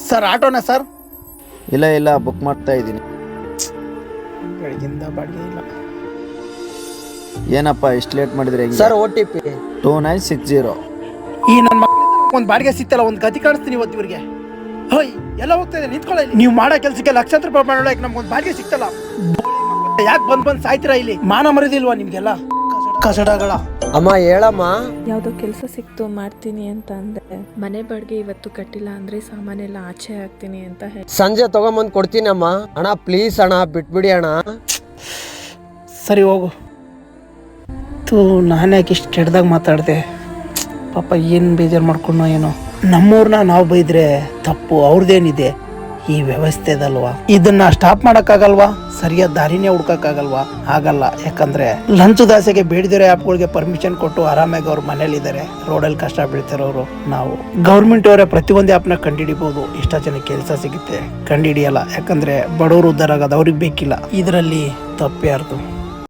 Sir ಆಟೋನಾ sir? ಇಲ್ಲ book ಮಾಡ್ತಾ ಇದ್ದೀನಿ. ಬೆಳಗಿಂದ ಬಾಡಿಗೆ ಇಲ್ಲ. ಏನಪ್ಪ ಇಷ್ಟು ಲೇಟ್ ಮಾಡಿದ್ರೆ ಹೆಂಗೆ? Sir OTP 2960. ಈ ನನ್ನ ಒಂದು ಬಾಡಿಗೆ ಸಿಗ್ತಲ್ಲ, ಒಂದು ಗತಿ ಕಾಣಿಸ್ತೀನಿ ಇವತ್ತು ಇವ್ರಿಗೆ. ಹೋಯ್ ಎಲ್ಲ ಹೋಗ್ತಾ ಇದೆ, ನಿಂತ್ಕೊಳ್ಳಿ. ನೀವು ಮಾಡೋ ಕೆಲಸಕ್ಕೆ ಲಕ್ಷಾಂತರ ರೂಪಾಯಿ ಮಾಡೋಕೆ ನಮ್ಗೊಂದು ಬಾಡಿಗೆ ಸಿಗ್ತಲ್ಲ. ಯಾಕೆ ಬಂದ್ ಸಾಯ್ತೀರಾ ಇಲ್ಲಿ? ಮಾನ ಮರಿದಿಲ್ವಾ ನಿಮ್ಗೆಲ್ಲ ಕಸಡಗಳ? ಅಮ್ಮ ಹೇಳಮ್ಮ. ಯಾವುದೋ ಕೆಲಸ ಸಿಕ್ತು ಮಾಡ್ತೀನಿ ಅಂತ ಅಂದೆ. ಮನೆ ಬಾಡಿಗೆ ಇವತ್ತು ಕಟ್ಟಿಲ್ಲ ಅಂದರೆ ಸಾಮಾನೆಲ್ಲ ಆಚೆ ಹಾಕ್ತೀನಿ ಅಂತ ಹೇಳಿ ಸಂಜೆ ತಗೊಂಬಂದು ಕೊಡ್ತೀನಿ ಅಮ್ಮ. ಅಣ್ಣ ಪ್ಲೀಸ್ ಅಣ್ಣ ಬಿಟ್ಬಿಡಿ ಅಣ್ಣ. ಸರಿ ಹೋಗು. ನಾನು ಯಾಕೆ ಇಷ್ಟು ಕೆಟ್ಟದಾಗ ಮಾತಾಡಿದೆ? ಪಾಪ ಏನು ಬೇಜಾರು ಮಾಡ್ಕೊಂಡೋ ಏನೋ. ನಮ್ಮೂರನ್ನ ನಾವು ಬೈದ್ರೆ ತಪ್ಪು ಅವ್ರದ್ದೇನಿದೆ ಈ ವ್ಯವಸ್ಥೆದಲ್ವಾ? ಇದನ್ನ ಸ್ಟಾಪ್ ಮಾಡೋಕ್ಕಾಗಲ್ವಾ? ಸರಿಯಾದ ದಾರಿನೇ ಹುಡ್ಕೋಕ್ಕಾಗಲ್ವಾ? ಆಗಲ್ಲ. ಯಾಕಂದ್ರೆ ಲಂಚದಾಸೆಗೆ ಬೇಡದಿರೋ ಆ್ಯಪ್ಗಳಿಗೆ ಪರ್ಮಿಷನ್ ಕೊಟ್ಟು ಆರಾಮಾಗಿ ಅವ್ರ ಮನೇಲಿದ್ದಾರೆ. ರೋಡಲ್ಲಿ ಕಷ್ಟ ಬೀಳ್ತಿರೋರು ನಾವು. ಗೌರ್ಮೆಂಟ್ ಅವರೇ ಪ್ರತಿಯೊಂದು ಆ್ಯಪ್ನ ಕಂಡುಹಿಡಿಬೋದು. ಇಷ್ಟ ಜನ ಕೆಲಸ ಸಿಗುತ್ತೆ, ಕಂಡುಹಿಡಿಯಲ್ಲ. ಯಾಕಂದ್ರೆ ಬಡವರು ಉದ್ಧಾರ ಆಗೋದು ಅವ್ರಿಗೆ ಬೇಕಿಲ್ಲ. ಇದರಲ್ಲಿ ತಪ್ಪೇ ಅರ್ಥ.